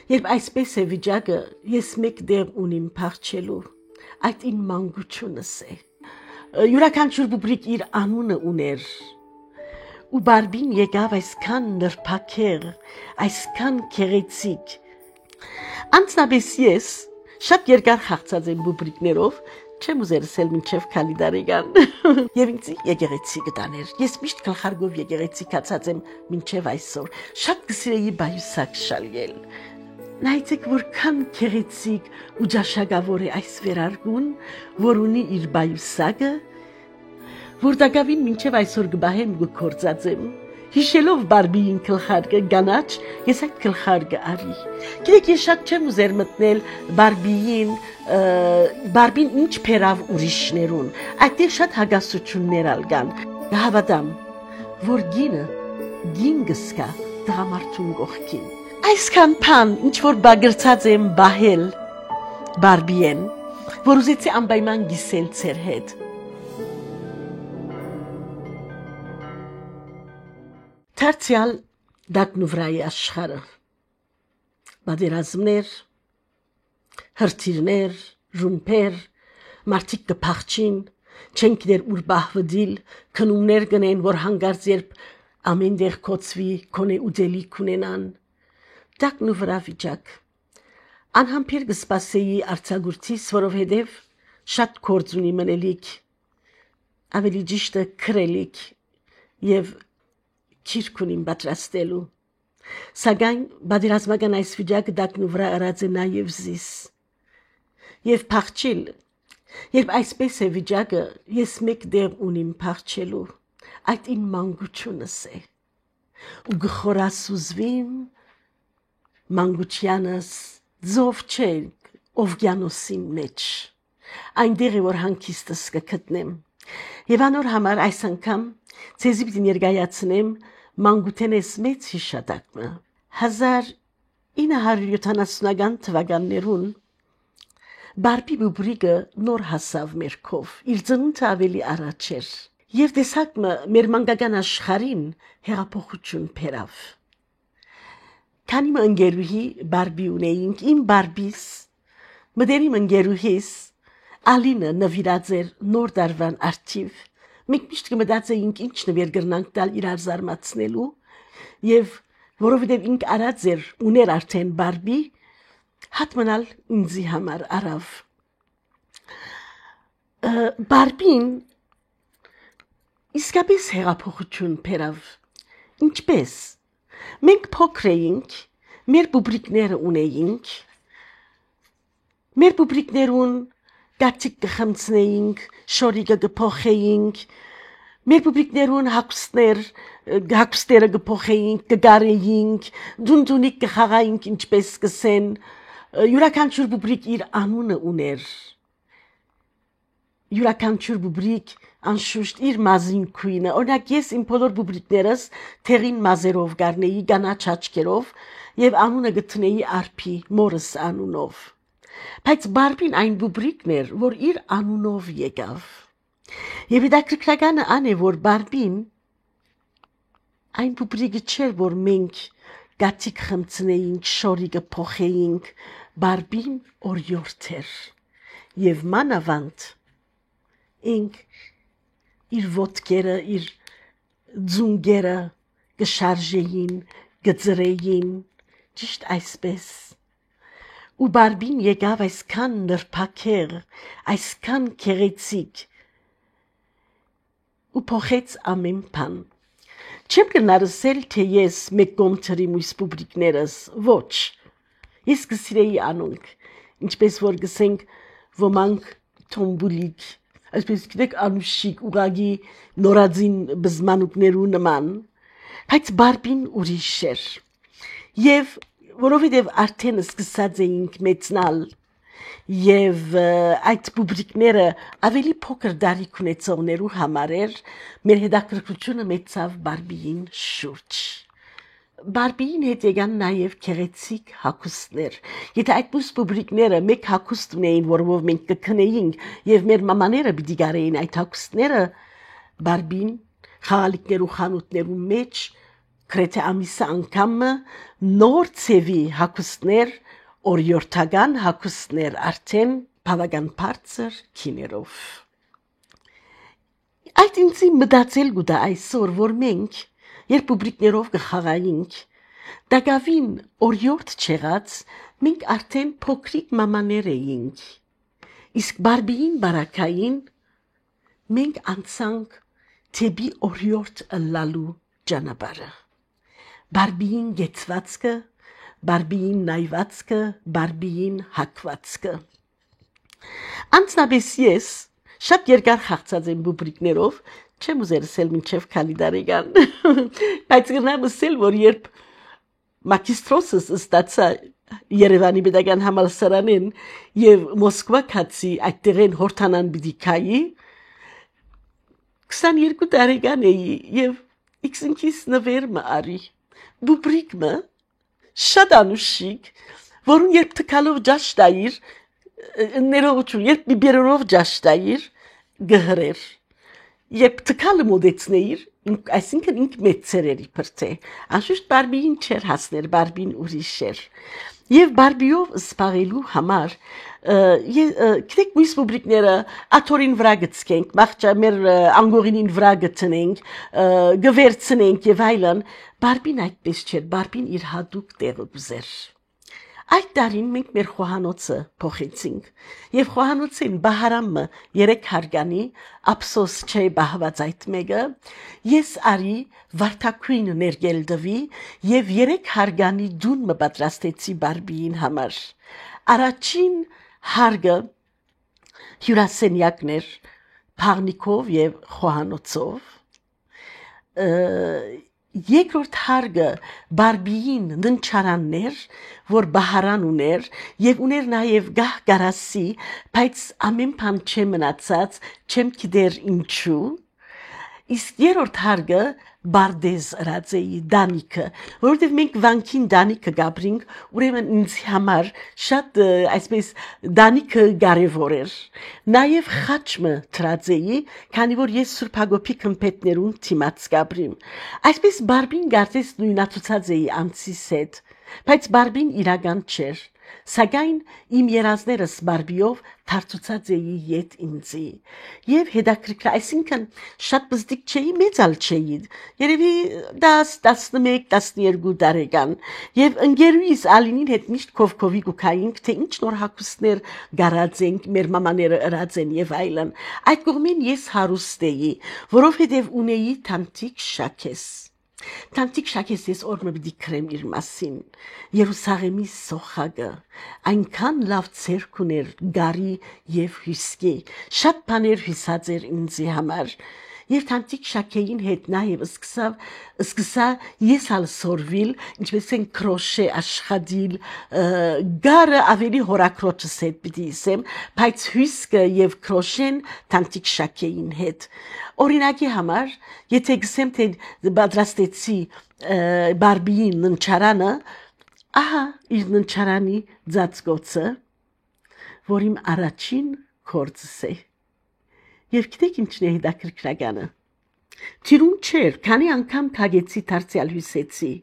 Երբ այսպես է վիճակը, ես մեկ դեղ ունիմ փախչելու, այդ իմ մանկությունս է։ Յուրաքանչյուր բուբրիկ իր անունը ուներ, ու Բարբին եկավ այսքան նրբակեղ, այսքան գեղեցիկ։ Անցնաբես ես շատ երկար խաղացած եմ բուբրիկներով, չեմ ուզեր ասել մինչև քանի տարեկան։ Եվ ինձ եկեղեցի գտաներ։ Ես միշտ գլխարկով եկեղեցի կացած եմ մինչև այսօր։ Շատ կսիրեի բայուսակ շալել։ Նայեցեք որքան գեղեցիկ ու ջաշակավոր է այս վերարգուն, որ ունի իր բայուսակը, որ դակավին մինչև այսօր գբահեմ ու կործածեմ։ Հիշելով Բարբիին գլխարկը գանաչ, ես այդ գլխարկը արի։ Գիտեք, ես շատ չեմ ուզեր մտնել Բարբին ինչ փերավ ուրիշներուն։ Այդտեղ շատ հագասություններ ալգան։ Հավատամ, որ գին գսկա դրամարտուն գողքին։ Այսքան փան, ինչ որ բագրծած եմ բահել Բարբիեն, որ ուզեցի անպայման գիսել ծեր հետ։ Դարձյալ դակնուվրայի աշխարհը, պատերազմներ, հրթիռներ, ռումբեր, մարդիկ կփախչին, չեն գիտեր ուր բահվդիլ, քնումներ գնեն, որ հանգարց երբ ամեն տեղ կոծվի, քոնե ուտելիք ունենան, դակնուվրա վիճակ։ Անհամբեր կսպասեի արձակուրդից, որովհետև շատ գործ ունի մնելիք, ավելի ճիշտը քրելիք եւ քիրք ունիմ պատրաստելու։ Սակայն պատերազմական այս վիճակը դակնուվրա արած է նաև զիս։ Եվ փախչիլ, երբ այսպես է վիճակը, ես մեկ դեղ ունիմ փախչելու, այդ իմ մանկությունս է։ Ու գխորասուզվիմ մանկությանս ձով չէ օվկիանոսի մեջ, այնտեղ է որ հանգիստս կգտնեմ։ Եվ անոր համար այս անգամ ցեզի պիտի ներկայացնեմ մանկութենես մեծ հիշատակը։ 1970-ական թվականներուն Բարբի բուբրիկը նոր հասավ մերքով, իր ծնունդը ավելի առաջ էր, եւ տեսակ մեր մանկական աշխարհին հեղափոխություն բերավ։ Քանի ընկերուհի Բարբի ունեինք, իմ Բարբիս, մտերիմ ընկերուհիս Ալինը նվիրած էր նոր դարվան արդիվ։ Մենք միշտ կմտածեինք ինչ նվեր կրնանք տալ իրար զարմացնելու, եւ որովհետեւ ինք արած էր ուներ արդեն Բարբի, հատմանալ ինձի համար արավ։ Բարբին իսկապես հեղափոխություն բերավ։ Ինչպես։ Մենք փոքր էինք, մեր բուբրիկները ունեինք, մեր բուբրիկներուն գացիկ կխմցնեինք, շորիկը կփոխեինք, մեր բուբրիկներուն հագուստերը կփոխեինք, կգարեինք, դունդունիկ կխաղայինք, ինչպես կսեն, յուրաքանչյուր բուբրիկ իր անունը ուներ, յուրաքանչյուր բուբրիկ անշուշտ իր մազին քույնը, օրինակ ես իմ բոլոր բուբրիկներս թեղին մազերով գարնեի, գանաչ աչքերով եւ անունը գտնեի Արփի, մորս անունով։ Բայց Բարբին այն բուբրիկն էր, որ իր անունով եկավ։ Եվ հետաքրքրականը ան է, որ Բարբին այն բուբրիկը չէր, որ մենք գացիկ խմցնեինք, շորիկը փոխեինք, Բարբին օրիորդ էր։ Եվ մանավանդ ինք իր ոտքերը, իր ձունգերը կշարժեին, կծրեին, ճիշտ այսպես։ Ու Բարբին եկավ այսքան նրբակեղ, այսքան գեղեցիկ ու փոխեց ամեն բան։ Չեմ կնարսել, թե ես մեկ կողմ թրիմ ույս բուբրիկներս, ոչ։ Ես կսիրեի անոնք, ինչպես որ գսենք ոմանք թոմբուլիկ, այսպես գիտեք անուշիկ, ուղագի նորածին բզմանուկներու նման, բայց Բարբին ուրիշ էր։ Եվ որովհետև արդեն սկսած էինք մեծնալ եւ այդ բուբրիկները ավելի փոքր դարիք ունեցողներու համար էր, մեր հետաքրքրությունը մեծավ Բարբիին շուրջ։ Բարբիին հետ եկան նաեւ գեղեցիկ հագուստներ։ Եթե այդ բուբրիկները մեկ հագուստ ունեին, որով մենք կքնեինք եւ մեր մամաները պիտի գարեին այդ հագուստները, Բարբին խաղալիքներու խանութներու մեջ գրեթե ամիսը անգամը նոր ցևի հագուստներ, օրիորդական հագուստներ արդեն բավական բարձր քիներով։ Այդ ինձ մտածել գուտա այսօր, որ մենք, երբ պուբլիկներով կխաղայինք, դակավին օրիորդ չեղած, մենք արդեն փոքրիկ մամաներ էինք, իսկ բարբիին բարակային մենք անցանք թեպի օրիորդ ըլլալու ճանապարհը։ Բարբիին գեցվածքը, բարբիին նայվածքը, բարբիին հակվածքը։ Անցնաբես ես շատ երկար խաղացած եմ բուբրիկներով, չեմ ուզել ասել մինչև քանի տարեկան, բայց գնամ ասել, որ երբ մագիստրոսս ստացա Երևանի Պետական համալսարանին եւ Մոսկվա քացի այդտեղեն հորթանան բիդիկայի 22 տարեկան էի եւ ինքս նվեր մարի բուբրիկը շատ անուշիկ որուն երբ տկալով ջաշտայիր ներողություն երբ բիբերով ջաշտայիր գհրեր երբ տկալը մոդեցնեիր այսինքն ինք մեծերերի բրթե անշուշտ բարբին չեր հասներ բարբին ուրիշ էր եւ բարբիով սպաղելու համար գիտեք մյուս ռուբրիկները աթորին վրա գցենք մաղճա մեր անգորինին վրա գտնենք գվերցնենք եւ այլն բարբին այդպես չէր բարբին իր հատուկ տեղը ուզեր այդ տարին մենք մեր խոհանոցը փոխեցինք եւ խոհանոցին բահարամը 3 հարգանի ափսոս չէ բահված այդ մեկը ես արի վարդակույն ներգել դվի եւ 3 հարգանի դուն մը պատրաստեցի բարբիին համար առաջին հարգը հյուրասենյակներ փաղնիկով եւ խոհանոցով Երկրորդ հարգը բարբիին ննչարաններ, որ բահարան ուներ եւ ուներ նաեւ գահ գարասի, բայց ամեն բան չեմ մնացած, չեմ գիտեր ինչու։ Իսկ երրորդ հարգը բարդեզ ռացեի դանիկը, որովհետև մենք վանքին դանիկը գաբրինք, ուրեմն ինձ համար շատ այսպես դանիկը կարևոր էր։ Նաև խաչմը թրացեի, քանի որ ես Սուրբ Հակոբի քմփետներուն թիմած գաբրիմ։ Այսպես բարբին գարտես նույնացած էի անցիս հետ, բայց բարբին իրական չէր։ Սակայն իմ երազներս բարբիով թարցուցած էի ետ ինձի եւ հետաքրքիր այսինքն շատ բզդիկ չէի մեծալ չէի երևի 10-11-12 տարեկան եւ ընկերուիս Ալինին հետ միշտ կովկովի գուքայինք թե ինչ նոր հագուստներ գարած ենք մեր մամաները ըրած են եւ այլն այդ կողմին ես հարուստ էի որովհետեւ ունեի թանտիկ շաքես Տանտիկ շաքես ես օրմը պիտի քրեմ իր մասին Երուսաղեմի սոխագը այնքան լավ ցերկ ուներ գարի եւ հյուսկի շատ բաներ հյուսած էր ինձի համար եւ տանտիկ շաքեին հետ նաեւ սկսա ես հալ սորվիլ ինչպես են քրոշե աշխատիլ գարը ավելի հորակրոջս հետ պիտի ասեմ բայց հյուսկը եւ քրոշեն տանտիկ շաքեին հետ Օրինակի համար, եթե գսեմ թե պատրաստեցի բարբիին ննչարանը, ահա իր ննչարանի ձածկոցը, որ իմ առաջին կործս է։ Եվ գիտեք ինչն է հետաքրքրականը։ Տիրուն չէր, քանի անգամ թագեցի դարձյալ հյուսեցի։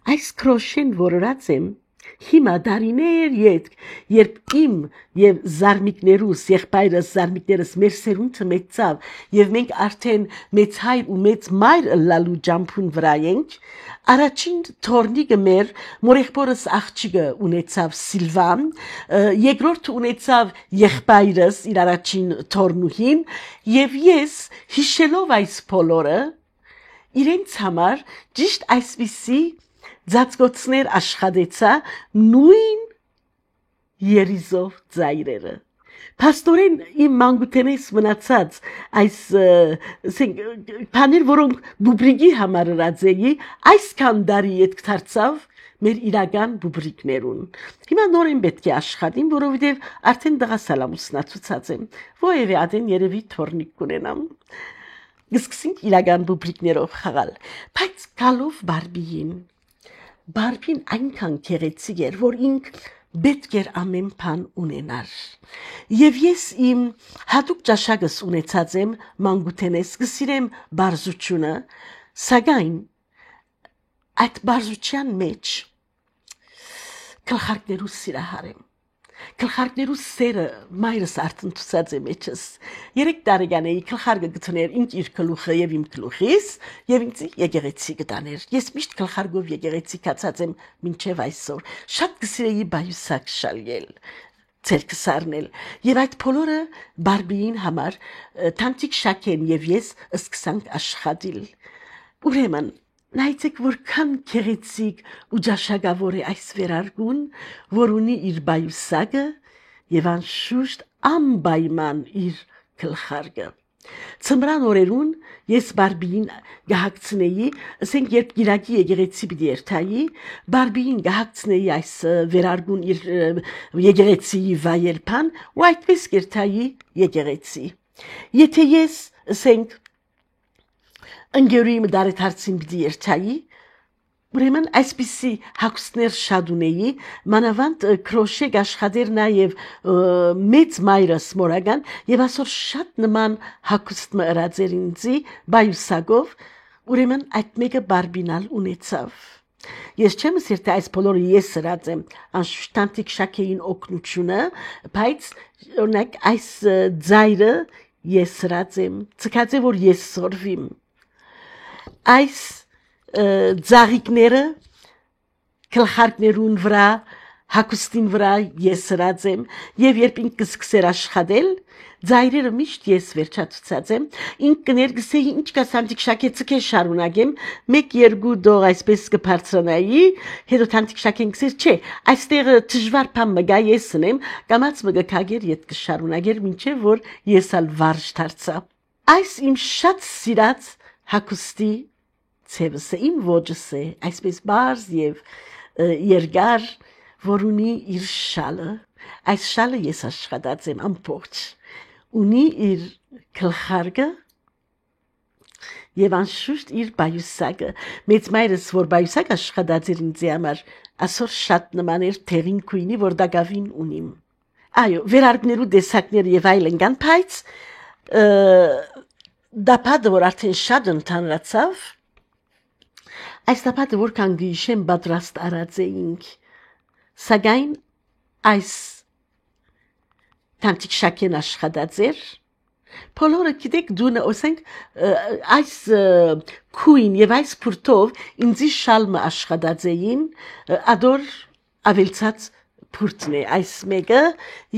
Այս քրոշեն որորած եմ, հիմա դարիներ յետք, երբ իմ եւ զարմիկներուս, եղբայրս զարմիկներս մեր սերունդը մեծավ եւ մենք արդեն մեծ հայր ու մեծ մայր լալու ջամփուն վրա ենք, առաջին թորնիկը մեր մորեղբորս աղջիկը ունեցավ Սիլվան, երկրորդ ունեցավ եղբայրս իր առաջին թորնուհին եւ ես հիշելով այս բոլորը իրենց համար ճիշտ այսպիսի Ձածկոցներ աշխատեցա նույն երիզով ծայրերը։ Պաստորեն իմ մանկութենես մնացած այս բաներ, որոնք բուբրիկի համար ըրած էի, այսքան դարի ետ դարձավ մեր իրական բուբրիկներուն։ Հիմա նոր եմ պետք է աշխատեմ, որովհետև արդեն դղասալամուսնացուցած եմ։ Ովևէ ադեն երևի թորնիկ կունենամ։ Գսկսենք իրական բուբրիկներով խաղալ։ Բայց գալով բարբիին Բարբին այնքան գեղեցիկ էր, որ ինք պետք էր ամեն բան ունենար։ Եվ ես իմ հատուկ ճաշակս ունեցած եմ մանկութենես, գսիրեմ բարզությունը, սակայն այդ բարձության մեջ գլխարկներու սիրահար եմ գլխարկներու սերը մայրս արտնտուցած է մեջս 3 տարեկան էի գլխարկը գտներ ինձ իր գլուխը եւ իմ գլուխիս եւ ինձ եկեղեցի գտաներ ես միշտ գլխարկով եկեղեցի կացած եմ մինչեւ այսօր շատ կսիրեի բայուսակ շալել ցերկս առնել եւ այդ բոլորը բարբիին համար տանտիկ շակեն եւ ես սկսանք աշխատել ուրեմն Նայեցեք որքան քեղեցիկ ու ջաշակավոր է այս վերարգուն, որ ունի իր բայուսակը եւ անշուշտ անպայման իր գլխարկը։ Ծմրան օրերուն ես բարբիին գահակցնեի, ասենք երբ գիրակի եկեղեցի պիտի երթայի, բարբիին գահակցնեի այս վերարգուն իր եկեղեցի վայելփան ու այդպես երթայի եկեղեցի։ Եթե ես ասենք Ընկերուի դարեթարցին պիտի երթայի, ուրեմն այսպիսի հագուստներ շատ ունեի, մանավանդ քրոշեկ աշխատեր նաև մեծ մայրս մորական եւ ասոր շատ նման հագուստ մը ըրած էր ինձի բայուսակով, ուրեմն այդ մեկը բարբինալ ունեցավ։ Ես չեմ ասել թե այս բոլորը ես ըրած եմ, անշուշտ տանտիկ շակեին օգնությունը, բայց օրինակ այս ձայրը ես ըրած եմ, ցկած է որ ես սորվիմ Այս ձաղիկները գլխարկներուն վրա հագուստին վրա ես ըրած եմ եւ երբ ինքս սկսեր աշխատել ձայրերը միշտ ես վերջացած եմ ինք կներգսեի ինչ կա տանտիկ շակեցը շարունակեմ 1-2 դող այսպես կբարձրանայի հետո տանտիկ շակեն գսեր չէ այստեղ դժվար բան մը գա ես ունեմ կամած մը գքագեր իդ կշարունակեր մինչեւ որ ես ալ վարժ դարձա այս իմ շատ սիրած հագուստի ցևս իմ ոճս է այսպես բարձ եւ երկար որ ունի իր շալը այս շալը ես աշխատած եմ ամբողջ ունի իր գլխարկը եւ անշուշտ իր բայուսակը մեծ մայրս որ բայուսակ աշխատած էր ինձ համար ասոր շատ նման էր թերին քույնի որ դակավին ունիմ այո վերարկներու դեսակներ եւ այլն կան բայց դապադը որ արդեն շատ ընդհանրացավ այս դապադը որքան գիշեմ պատրաստ արած էինք սակայն այս տանտիկ շակեն աշխատած էր բոլորը գիտեք դունը ասենք այս քույն եւ այս փուրտով ինձի շալմը աշխատած էին ադոր ավելցած փուրտն է այս մեկը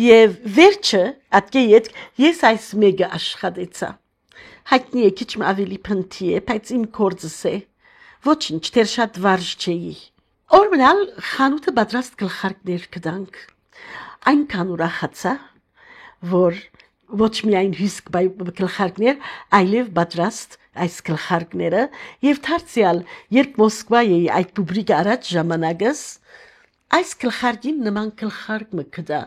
եւ վերջը ատկե ես այս մեկը աշխատեցա հայտնի է քիչ ավելի փնթի է բայց իմ կորձս է ոչինչ դեռ շատ վարժ չէի օրմնալ խանութը պատրաստ գլխարկներ կդանք այնքան ուրախացա որ ոչ միայն հյուսք գլխարկներ այլև պատրաստ այս գլխարկները եւ դարձյալ երբ մոսկվա էի այդ բուբրիկ առաջ ժամանակս այս գլխարկին նման գլխարկ մը կդա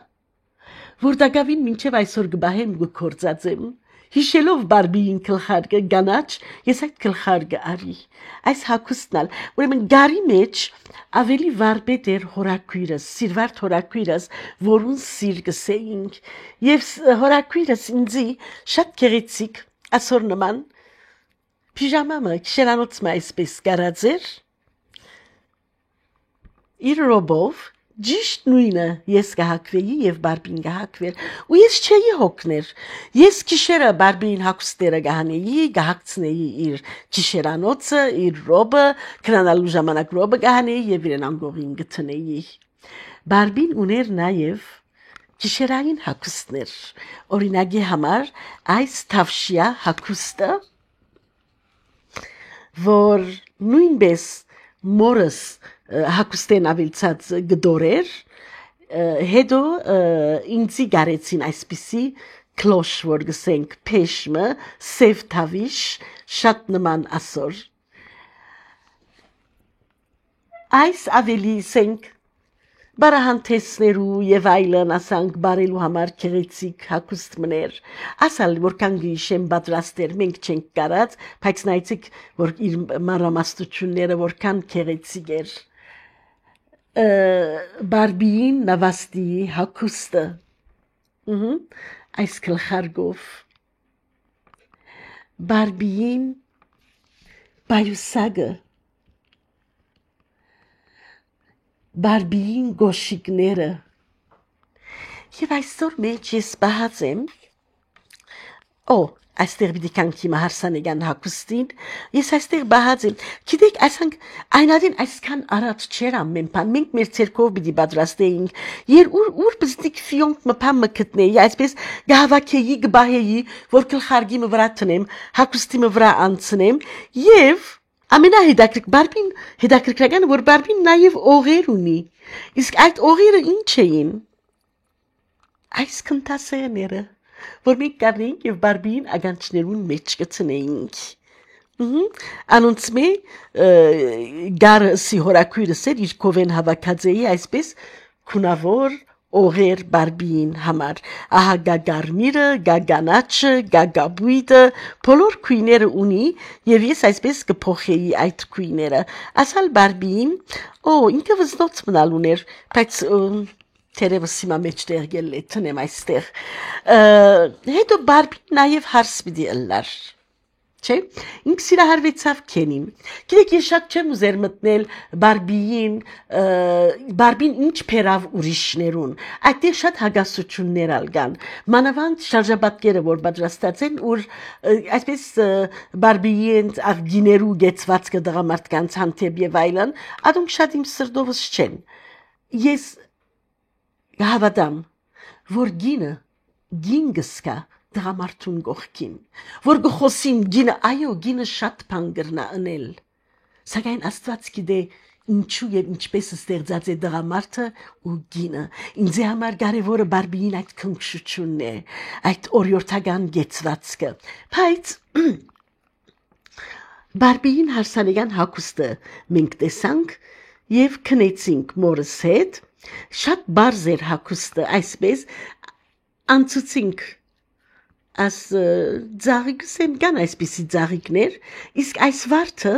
որ դակավին մինչեւ այսօր գբահեմ գկորձած եմ Հիշելով բարբիին գլխարկը գանաչ ես այդ գլխարկը արի այս հագուստնալ ուրեմն գարի մեջ ավելի վարպետ էր հորակույրս սիրվարդ հորակույրս որուն սիր գսեինք եւ հորակույրս ինձի շատ գեղեցիկ ասոր նման պիժամամը քշերանոց այսպես կարած էր իր ռոբով Ճիշտ նույնը ես կհակվեի եւ բարբին կհակվեր ու ես չէի հոգներ ես գիշերը բարբին հագուստերը կհանեի կհակցնեի իր գիշերանոցը իր ռոբը քրանալու ժամանակ ռոբը կհանեի եւ իրեն անգողին գտնեի բարբին ուներ նաեւ գիշերային հագուստներ օրինակի համար այս թավշյա հագուստը որ նույնպես մորս հագուստեն ավելցած գդորեր հետո ինձի գարեցին այսպիսի կլոշ որ գսենք փեշմը սև թավիշ շատ նման ասոր այս ավելի սենք բարահանտեսներու եւ այլն ասանք բարելու համար քերեցիկ հագուստ մներ ասալ որքան գիշեմ պատրաստեր մենք չենք կարած բայց նայեցիք որ իր մանրամասնությունները որքան քերեցիկ էր բարբին նավաստի հագուստը այս գլխարկով բարբին բայուսակը բարբիին գոշիկները եւ այսօր մեջ ես բահած եմ այստեղ պիտի կանքի մահարսանեգան հակուստին, ես այստեղ բահած եմ, գիտեք, այսանք այնադին այսքան արած չեր ամեն բան, մենք մեր ցերկով պիտի պատրաստեինք, ուր բզդիկ ֆիոնք մփամ մկտնեի, այսպես գահավաքեի, գբահեի, որ գլխարգի մվրա տնեմ, հակուստի մվրա անցնեմ, եւ հետաքրքրական որ բարբին նաեւ օղեր ունի, իսկ այդ օղերը ինչ էին, այս կնտասերները որ մենք կառնեինք եւ բարբին ագանչներուն մեջ կցնեինք անոնց մե գար սիհորակույրս էր իր կովեն հավաքածեի այսպես քունավոր օղեր բարբին համար ահա գա գարմիրը գա գանաչը գա գաբույտը բոլոր քույները ունի եւ ես այսպես կփոխեի այդ քույները ասալ բարբին ինքը վզնոց մնալ ուներ բայց Terevս հիմա մեջտեղ գել է տնեմ այստեղ հետո բարբին նաև հարս պիտի ըլլար չէ ինք սիրահարվեցավ քենին գիտեք ես շատ չեմ ուզեր մտնել բարբին ինչ փերավ ուրիշներուն այդտեղ շատ հագասություններ ալգան մանավանդ շարժաբատկերը որ պատրաստած են ուր այսպես բարբին աղգիներու գեցվածքը դղամարդկանց հանդեպ եւ այլն ադոնք շատ իմ սրտովս չեն ես Գահավատամ, որ գին գսկա դղամարդուն գողքին, որ գխոսին գինը շատ բան գրնա ընել, սակայն աստված գիտե ինչու եւ ինչպես ստեղծած է դղամարդը ու գինը, ինձ համար կարևորը բարբիին այդ քնքշությունն է, այդ օրյորթական գեցվածքը, բայց բարբիին հարսանեգան հակուստը մենք տեսանք եւ քնեցինք մորս հետ Շատ բարձ էր հակուստը, այսպես անցուցինք աս ձաղիկսեմ կան այսպիսի ձաղիկներ, իսկ այս վարդը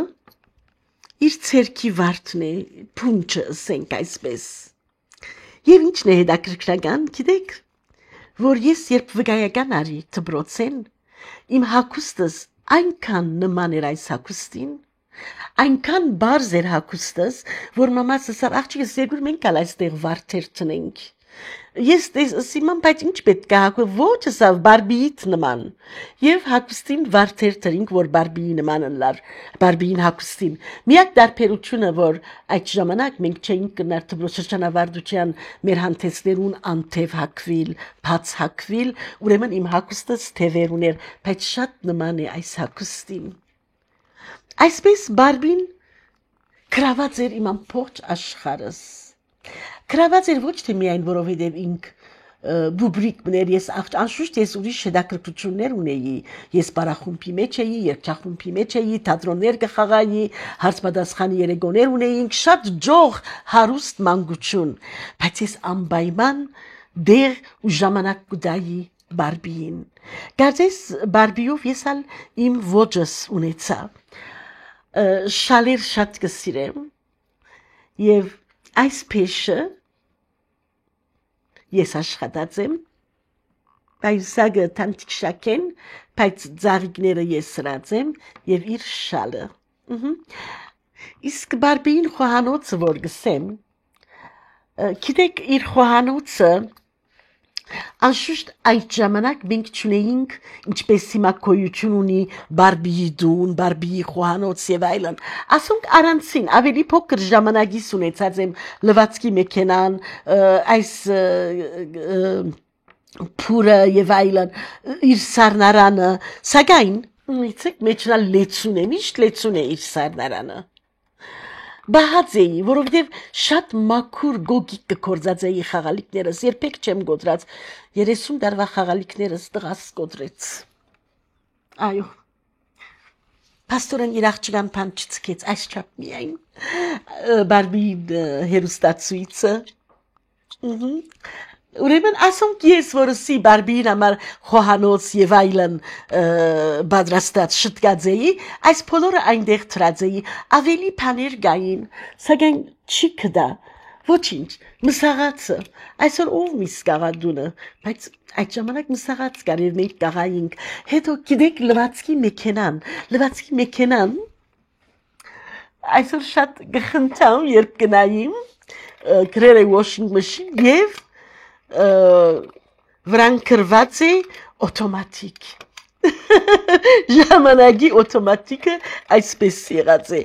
իր ցերքի վարդն է, փունչը ասենք այսպես։ Եվ ինչն է հետաքրքրական, գիտեք, որ ես երբ վկայական արի դպրոցեն, իմ հակուստս այնքան նման էր այս հակուստին, այնքան բարձ էր հակուստս, որ մամաս ասավ աղջիկս երկու մենք ալ այստեղ վարդեր տնենք։ Ես սիման բայց ինչ պետք է հակու ոչ ասավ բարբիից նման եւ հակուստին վարդեր տրինք որ բարբիի նման լար բարբիին հակուստին միակ դարբերությունը որ այդ ժամանակ մենք չէինք կնար դպրոցաշրջանավարտության մեր հանդեսներուն անթև հակվիլ բաց հակվիլ ուրեմն իմ հակուստս թևեր ուներ բայց շատ նման է այս հակուստին Այսպես բարբին գրաված էր իմ ամբողջ աշխարհս գրաված էր ոչ թե միայն որովհետև ինք բուբրիկ մներ ես անշուշտ ես ուրիշ հետաքրքրություններ ունեի ես բարախումբի մեջ էի երգչախումբի մեջ էի թատրոններ կխաղայի հարցպատասխանի երեկոներ ունեինք շատ ջող հարուստ մանկություն բայց ես անպայման դեր ու ժամանակ կուտայի բարբիին կարծես բարբիով ես ալ իմ ոճս ունեցա շալեր շատ կսիրեմ եւ այս փեշը ես աշխատած եմ բայց սագը տանտիկ շակեն բայց ծաղիկները ես սրած եմ եւ իր շալը իսկ բարբին խոհանոցը որ գսեմ գիտեք իր խոհանոցը Անշուշտ այդ ժամանակ մենք չունեինք ինչպես հիմա գոյություն ունի բարբիի դուն, բարբիի խոհանոց եւ այլն։ Ասոնք առանցին ավելի փոքր ժամանակից ունեցած եմ լվացքի մեքենան, այս փուրը եւ այլն, իր սառնարանը, սակայն իցեք մեջնալ լեցուն է, միշտ լեցուն է իր սառնարանը։ Բահած էի, որովհետև շատ մաքուր գոգիկ կկործածեի խաղալիքներս, երբեք չեմ գոտրած, 30 դարվա խաղալիքներս տղաս գոտրեց։ Այո, պաստորեն իր աղջկան պան չծկեց, այս չապ միայն, բարբի հերուստացույցը, Ուրեմն ասոնք ես որսի բարբին համար խոհանոց եւ այլն բادرաստած շտկածեի այս բոլորը այնտեղ թրածեի ավելի բաներ գային սակայն չի կդա ոչինչ մսաղացը այսօր ով միս կաղադունը բայց այդ ժամանակ մսաղաց կար եւ մենք կաղայինք հետո գիտեք լվացքի մեքենան այսօր շատ գխնդամ երբ գնայիմ գրել է washing machine եւ վրան գրված է օտոմատիկ ժամանակի օտոմատիկը այսպես եղած է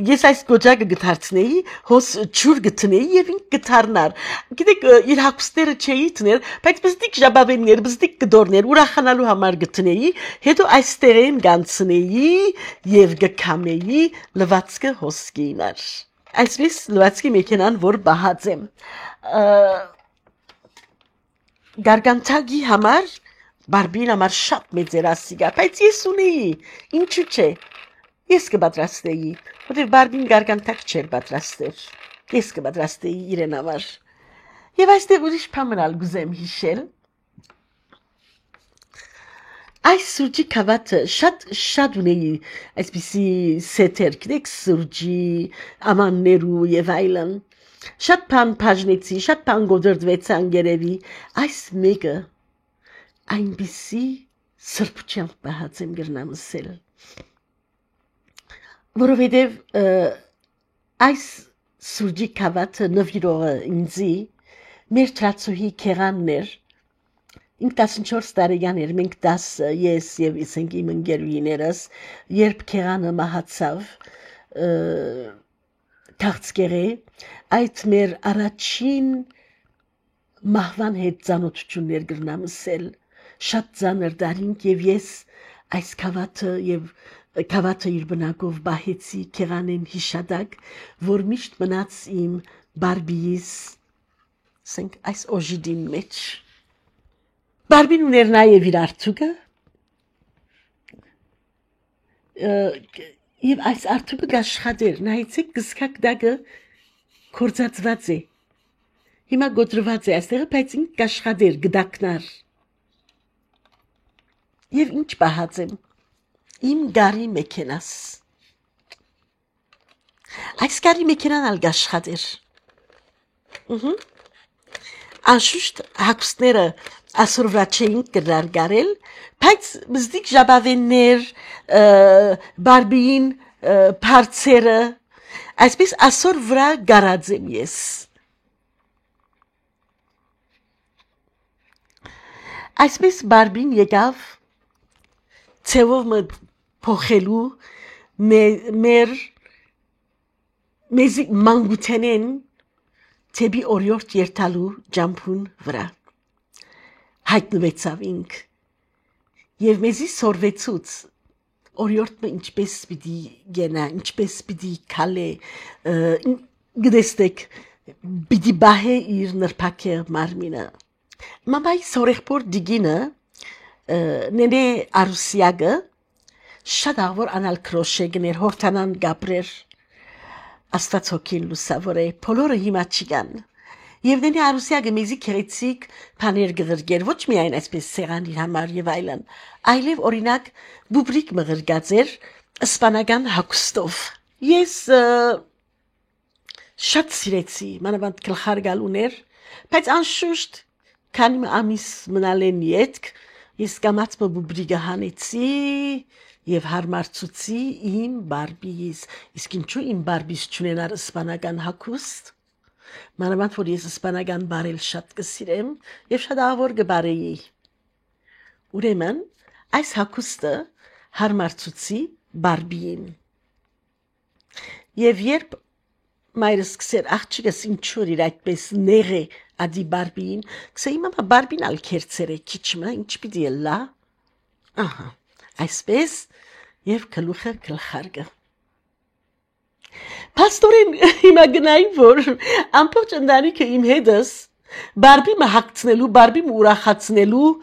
ես այս գոճակը գտարցնեի հոս ջուր գտնեի եւ ինք գտարնար գիտեք իր հակուստերը չէի տներ բայց բզդիկ ժաբավեններ բզդիկ գդորներ ուրախանալու համար գտնեի հետո այստեղեն գանցնեի եւ գկամեի լվացքը հոս գինար այսպես լվացքի մեքենան որ բահած եմ գարգանտագի համար Բարբին համար շատ մեծ էր ասիգա, բայց ես ունեի, ինչու՞ չէ, ես կպատրաստեի, որտեղ Բարբին գարգանտակ չէր պատրաստել, ես կպատրաստեի իրեն համար, և այստեղ ուրիշ պամնալ գուզեմ հիշել, այս սուրճի կավատը շատ ունեի, այսպիսի սետեր, գիտեք սուրճի, ամաններու և այլն, շատ պան պաժնեցի, շատ պան գոդրդվեց անգերևի, այս մեկը, այնպիսի սրբությամբ բահած եմ գրնամ ասել, որովհետև այս սուրճի կավատը նվիրողը ինձի մեր թրացուհի քերանն էր, ինք 14 տարեկան էր, մենք 10 ես և իսենք իմ ընկերուհիներս, երբ քերանը մահացավ քաղցկեղի, այդ մեր առաջին մահվան հետ ծանոթություններ գրնամ ասել, շատ ծանր դարինք և ես այս կավատը և կավատը իր բնակով բահեցի քեղանեն հիշադակ, որ միշտ մնաց իմ բարբիիս, այս օժիդին մեջ։ Բարբին ուներ նաև իր արդուկը, և այս արդուկը գաշխատեր, նայեցեք գսկակ դագը կործածված է, հիմա գոտրված է այստեղը, բայց ինք գաշխատեր, գդակնար, Եվ ինչ բահած եմ, իմ գարի մեքենաս, այս գարի մեքենան ալ գաշխատեր, անշուշտ հակուստները ասոր վրա չէինք գրար գարել, բայց բզդիկ ժաբավեններ, բարբիին պարցերը, այսպես ասոր վրա գարած եմ ես, այսպես բարբին եկավ, Ցեվով փոխելու մեզի մանգութենեն թեպի օրիորդ երթալու ջամփուն վրա հայտնվեցավ ինք եւ մեզի սորվեցուց օրիորդը ինչպես պիտի գենա ինչպես պիտի քալե գտեստեք պիտի բահե իր նրբակե մարմինը մամայի սորեղբոր դիգինը նենե արուսիագը շատ աղվոր անալ քրոշե գներ հորթանան գաբրեր աստված հոգին լուսավոր է բոլորը հիմա չկան եւ նենե արուսիագը մեզի քերեցիկ բաներ գղրգեր ոչ միայն այսպես սեղանի համար եւ այլն այլև օրինակ բուբրիկ մղրգած էր իսպանական հագուստով ես շատ սիրեցի մանավանդ գլխարգալ ուներ բայց անշուշտ քանի ամիս մնալ են յետք Ես կամած բուբրիգը հանեցի և հարմարցուցի իմ բարբիս, իսկ ինչու իմ բարբիս չունենար իսպանական հագուստ, մանավանդ որ ես իսպանական բարել շատ կսիրեմ և շատ աղվոր կբարեի։ Ուրեմն այս հագուստը հարմարցուցի բարբիին։ Եվ երբ մայրս կսեր աղջիկս ինչուր իր այդպես նեղ է ադի բարբին, կսեի մամա բարբին ալ կերցեր է քիչմը, ինչ պիտի լա, այսպես և կլուխը կլխարգը։ Պաստորին հիմա գնային, որ ամբողջ ընտանիքը իմ հետս բարբիմը հագցնելու, բարբիմը ուրախացնելու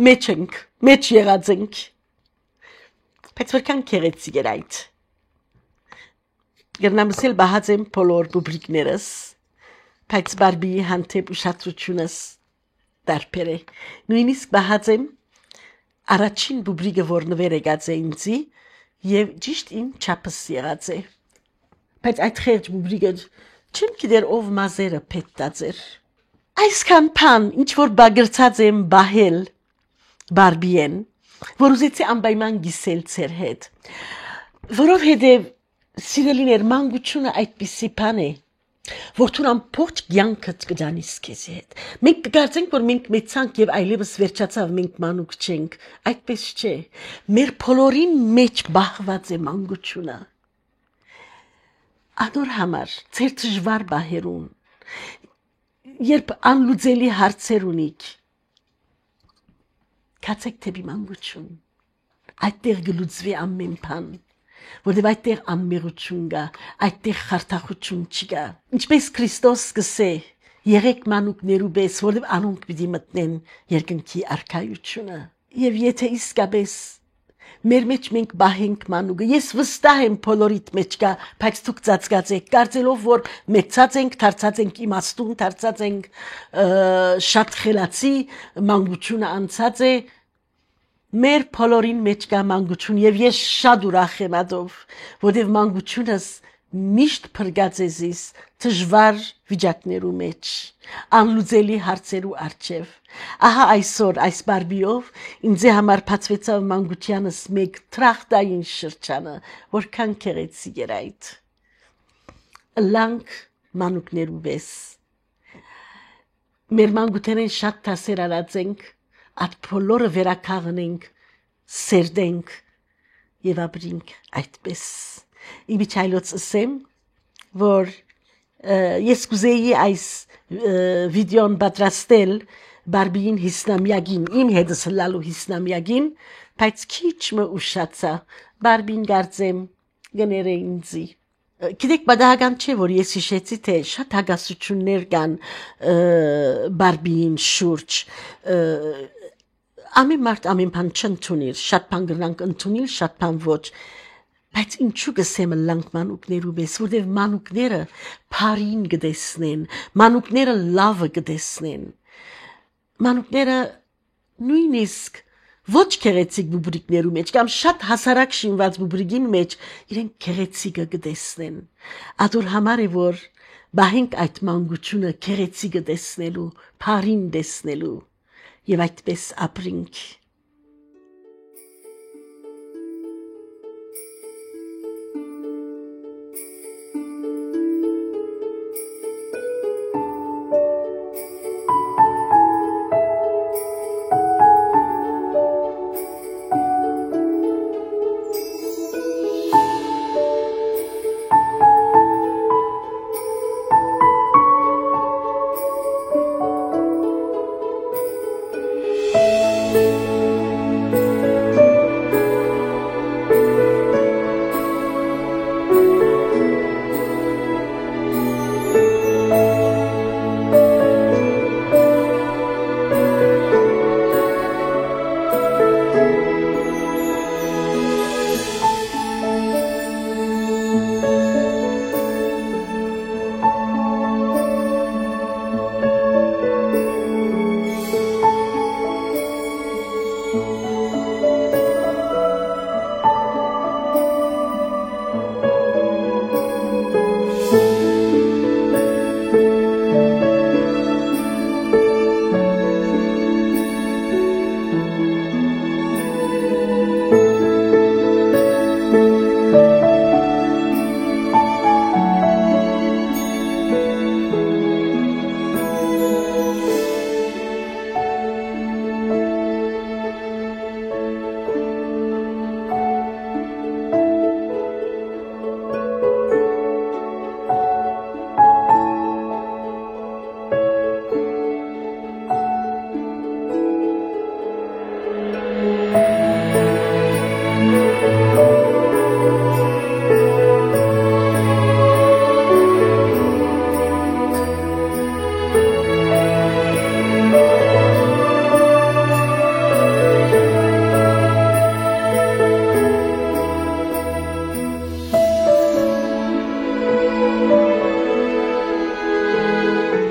մեջ եղած ենք։ Բայց որքան քեղեցիկ էր այդ։ Գրնամսել բահած եմ բոլոր բուբրիկներս, բայց բարբիի հանդեպ ուշադրությունս տարբեր է։ Նույնիսկ բահած եմ առաջին բուբրիկը, որ նվեր եկած է ինձի և ճիշտ իմ չափս եղած է։ Բայց այդ խեղճ բուբրիկը չեմ գիտեր ով մազերը փետտած էր։ Այսքան բան, ինչ որ բագրցած եմ բահել բարբիեն, որ ուզեցի անպայման գիսել ձեր հետ։ Որովհետև Սիրելիներ, մանկությունը այդպիսի բան է, Որթուն ամբողջ կյանքդ կդանիս քեզ հետ։ Մենք կգարձենք, որ մենք մեծանք եւ այլևս վերջացավ, մենք մանուկ չենք։ Այդպես չէ։ Մեր բոլորին մեջ բահված է մանկությունը։ Անոր համար ծեր դժվար բահերուն, երբ անլուծելի հարցեր ունիք, կացեք թեպի մանկություն։ Այդտեղ գլուծվի ամեն բան, որտեղ այդտեղ անմեղություն կա, այդտեղ խարդախություն չկա։ Ինչպես Քրիստոս սկսե, եղեք մանուկներու պես, որտեղ անոնք պիտի մտնեն երկնքի արքայությունը։ Եվ եթե իսկապես մեր մեջ մենք բահենք մանուկը, ես վստահ եմ բոլորիդ մեջ կա, բայց դուք ծածկած եք, կարծելով որ մեծած ենք, դարձած ենք իմաստուն, դարձած ենք շատ խելացի, մանկությունը անցած է, մեր բոլորին մեջ կա մանկություն եւ ես շատ ուրախ եմ ադով, որովհետեւ մանկությունս միշտ փրկած է զիս դժվար վիճակներու մեջ, անլուծելի հարցերու առջև։ Ահա այսօր այս բարբիով ինձ համար բացվեցավ մանկությանս մեկ տրախտային շրջանը, որքան քեղեցիկ էր այդ։ Լանք մանուկներու պես։ Մեր մանկութենեն շատ դասեր արածենք, այդ բոլորը վերականգնենք, սերդենք եւ ապրենք այդպես։ Իմիջայլոց ասեմ, որ ես կուզեի այս վիդեոն պատրաստել բարբիին հիսնամյակին, իմ հետս լալու հիսնամյակին, բայց քիչ մը ուշացա, բարբին կարծեմ գները ինձի։ Գիտեք, բադահական չէ, որ ես հիշեցի, թե շատ հագասություններ կան բարբիին շուրջ, ամեն մարդ ամեն բան չընդունիր, շատ բան գրնանք ընդունել, շատ բան ոչ, բայց ինչու կսեմ լանք մանուկներու պես, որտեղ մանուկները փարին կտեսնեն, մանուկները լավը կտեսնեն, մանուկները նույնիսկ ոչ քեղեցիկ բուբրիկներու մեջ կամ շատ հասարակ շինված բուբրիկին մեջ իրենք քեղեցիկը կտեսնեն։ Ադոր համար է որ բահենք այդ մանկությունը քեղեցիկը տեսնելու, փարին տեսնելու եւ այդպես ապրենք։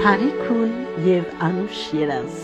Հարիկուն եւ անուշ երազ